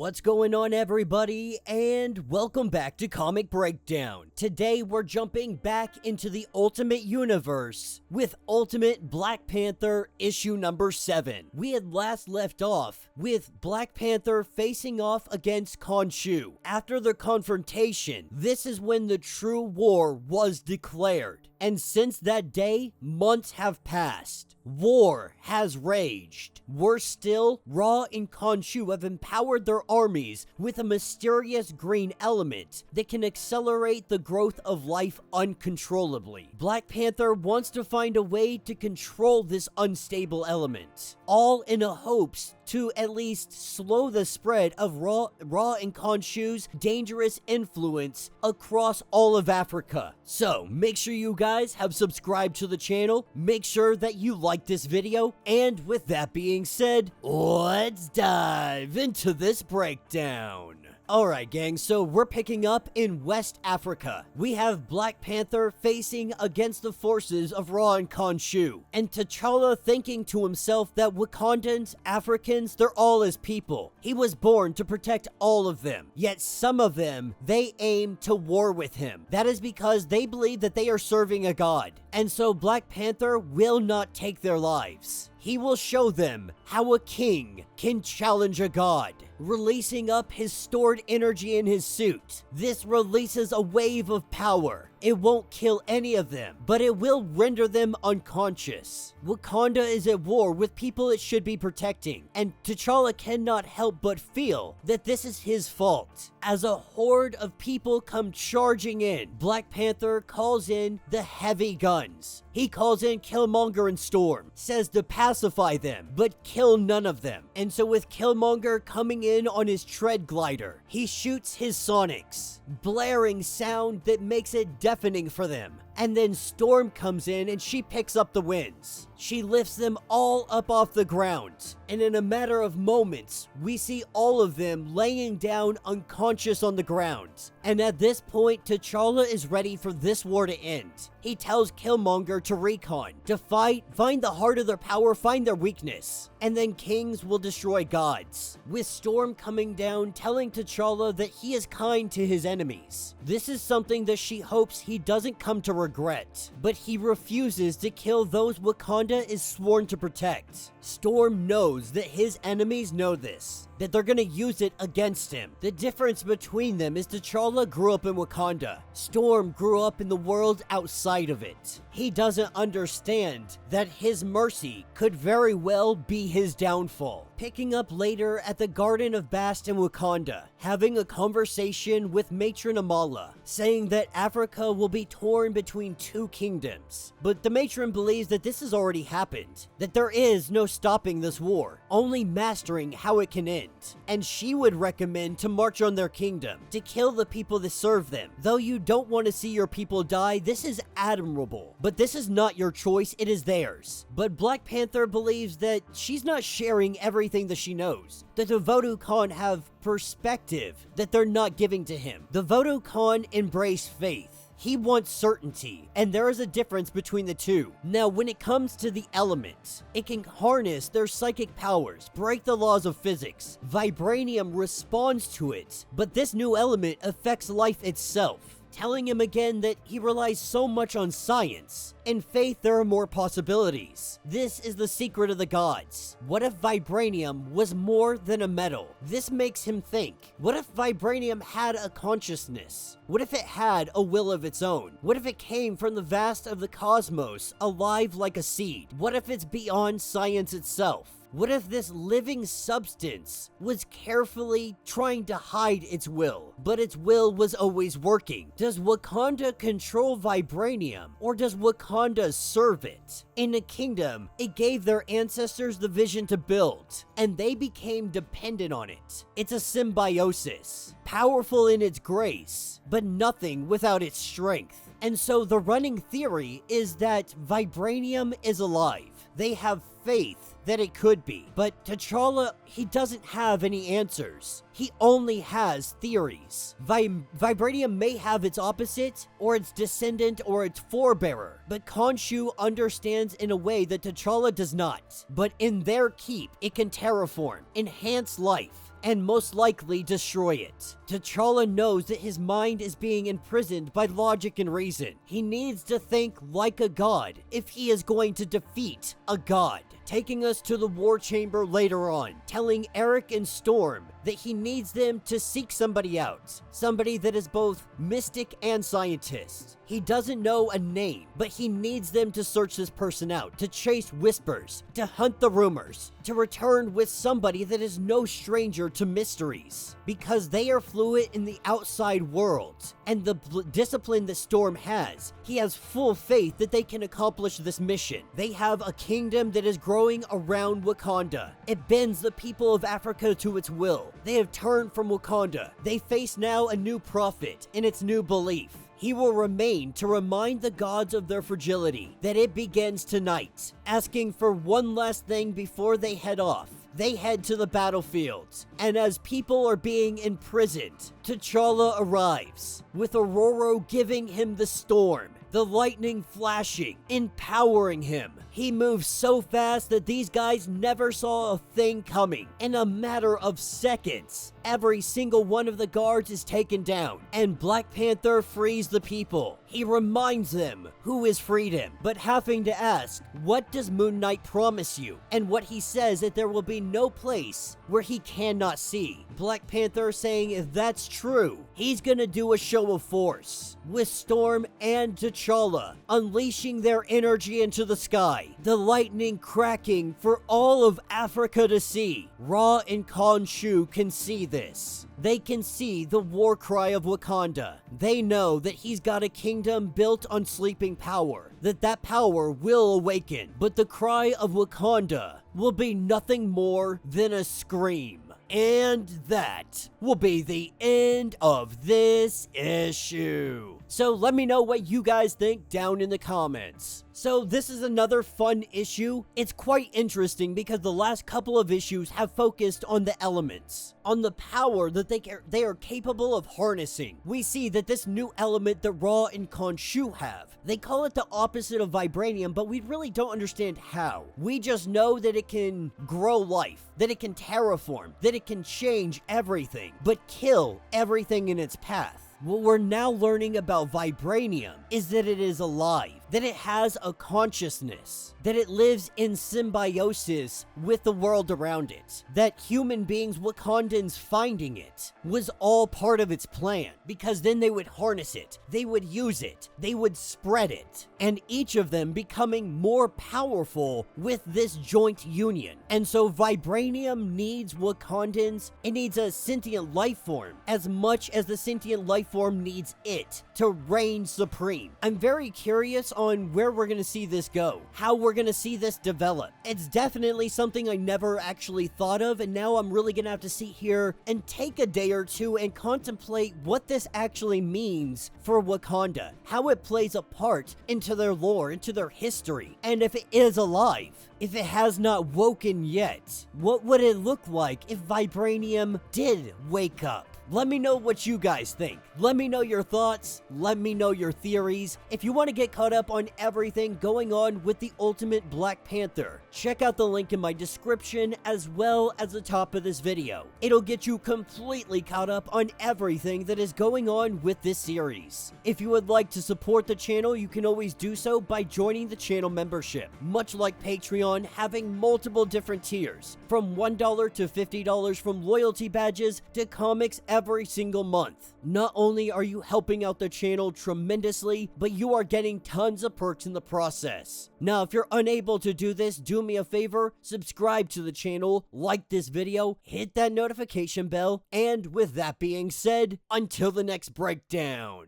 What's going on, everybody, and welcome back to Comic Breakdown. Today we're jumping back into the Ultimate Universe with Ultimate Black Panther issue number 7. We had last left off with Black Panther facing off against Khonshu. After the confrontation, this is when the true war was declared. And since that day, months have passed. War has raged. Worse still, Ra and Khonshu have empowered their armies with a mysterious green element that can accelerate the growth of life uncontrollably. Black Panther wants to find a way to control this unstable element, all in a hopes to at least slow the spread of Ra and Khonshu's dangerous influence across all of Africa. So make sure you guys have subscribed to the channel, make sure that you like this video, and with that being said, let's dive into this breakdown. Alright gang, so we're picking up in West Africa. We have Black Panther facing against the forces of Ra and Khonshu, and T'Challa thinking to himself that Wakandans, Africans, they're all his people. He was born to protect all of them, yet some of them, they aim to war with him. That is because they believe that they are serving a god, and so Black Panther will not take their lives. He will show them how a king can challenge a god, releasing up his stored energy in his suit. This releases a wave of power. It won't kill any of them, but it will render them unconscious. Wakanda is at war with people it should be protecting, and T'Challa cannot help but feel that this is his fault. As a horde of people come charging in, Black Panther calls in the heavy guns. He calls in Killmonger and Storm, says to pacify them, but kill none of them. And so with Killmonger coming in on his tread glider, he shoots his sonics, blaring sound that makes it deafening for them. And then Storm comes in and she picks up the wins. She lifts them all up off the ground, and in a matter of moments, we see all of them laying down unconscious on the ground. And at this point, T'Challa is ready for this war to end. He tells Killmonger to recon, to fight, find the heart of their power, find their weakness, and then kings will destroy gods. With Storm coming down, telling T'Challa that he is kind to his enemies. This is something that she hopes he doesn't come to regret, but he refuses to kill those Wakanda is sworn to protect. Storm knows that his enemies know this, that they're gonna use it against him. The difference between them is T'Challa grew up in Wakanda. Storm grew up in the world outside of it. He doesn't understand that his mercy could very well be his downfall. Picking up later at the Garden of Bast in Wakanda, having a conversation with Matron Amala, saying that Africa will be torn between two kingdoms. But the matron believes that this has already happened, that there is no stopping this war, only mastering how it can end. And she would recommend to march on their kingdom, to kill the people that serve them. Though you don't want to see your people die, this is admirable. But this is not your choice, it is theirs. But Black Panther believes that she's not sharing everything that she knows. That the Voodoo Khan have perspective that they're not giving to him. The Voodoo Khan embrace faith. He wants certainty, and there is a difference between the two. Now, when it comes to the elements, it can harness their psychic powers, break the laws of physics. Vibranium responds to it, but this new element affects life itself, telling him again that he relies so much on science. In faith, there are more possibilities. This is the secret of the gods. What if vibranium was more than a metal? This makes him think. What if vibranium had a consciousness? What if it had a will of its own? What if it came from the vast of the cosmos, alive like a seed? What if it's beyond science itself? What if this living substance was carefully trying to hide its will, but its will was always working? Does Wakanda control vibranium, or does Wakanda serve it? In a kingdom, it gave their ancestors the vision to build, and they became dependent on it. It's a symbiosis, powerful in its grace, but nothing without its strength. And so the running theory is that vibranium is alive. They have faith that it could be. But T'Challa, he doesn't have any answers. He only has theories. Vibranium may have its opposite, or its descendant, or its forebearer, but Khonshu understands in a way that T'Challa does not. But in their keep, it can terraform, enhance life, and most likely destroy it. T'Challa knows that his mind is being imprisoned by logic and reason. He needs to think like a god if he is going to defeat a god. Taking us to the war chamber later on, telling Eric and Storm that he needs them to seek somebody out. Somebody that is both mystic and scientist. He doesn't know a name, but he needs them to search this person out, to chase whispers, to hunt the rumors, to return with somebody that is no stranger to mysteries. Because they are fluid in the outside world, and the discipline that Storm has, he has full faith that they can accomplish this mission. They have a kingdom that is growing around Wakanda. It bends the people of Africa to its will. They have turned from Wakanda. They face now a new prophet in its new belief. He will remain to remind the gods of their fragility, that it begins tonight. Asking for one last thing before they head off. They head to the battlefields, and as people are being imprisoned, T'Challa arrives, with Aurora giving him the storm, the lightning flashing, empowering him. He moves so fast that these guys never saw a thing coming. In a matter of seconds, every single one of the guards is taken down, and Black Panther frees the people. He reminds them who has freed him, but having to ask, what does Moon Knight promise you? And what he says that there will be no place where he cannot see. Black Panther saying if that's true, he's gonna do a show of force, with Storm and T'Challa unleashing their energy into the sky, the lightning cracking for all of Africa to see. Ra and Khonshu can see this. They can see the war cry of Wakanda. They know that he's got a kingdom built on sleeping power, that power will awaken, but the cry of Wakanda will be nothing more than a scream. And that will be the end of this issue. So let me know what you guys think down in the comments. So this is another fun issue. It's quite interesting because the last couple of issues have focused on the elements, on the power that they are capable of harnessing. We see that this new element that Ra and Khonshu have, they call it the opposite of vibranium, but we really don't understand how. We just know that it can grow life, that it can terraform, that it can change everything, but kill everything in its path. What we're now learning about vibranium is that it is alive, that it has a consciousness, that it lives in symbiosis with the world around it, that human beings, Wakandans finding it, was all part of its plan, because then they would harness it, they would use it, they would spread it, and each of them becoming more powerful with this joint union. And so vibranium needs Wakandans, it needs a sentient life form, as much as the sentient life form needs it to reign supreme. I'm very curious on where we're gonna see this go, how we're gonna see this develop. It's definitely something I never actually thought of, and now I'm really gonna have to sit here and take a day or two and contemplate what this actually means for Wakanda, how it plays a part into their lore, into their history, and if it is alive. If it has not woken yet, what would it look like if vibranium did wake up? Let me know what you guys think. Let me know your thoughts. Let me know your theories. If you want to get caught up on everything going on with the Ultimate Black Panther, check out the link in my description as well as the top of this video. It'll get you completely caught up on everything that is going on with this series. If you would like to support the channel, you can always do so by joining the channel membership. Much like Patreon, having multiple different tiers, from $1 to $50, from loyalty badges to comics every single month. Not only are you helping out the channel tremendously, but you are getting tons of perks in the process. Now, if you're unable to do this, do me a favor, subscribe to the channel, like this video, hit that notification bell, and with that being said, until the next breakdown.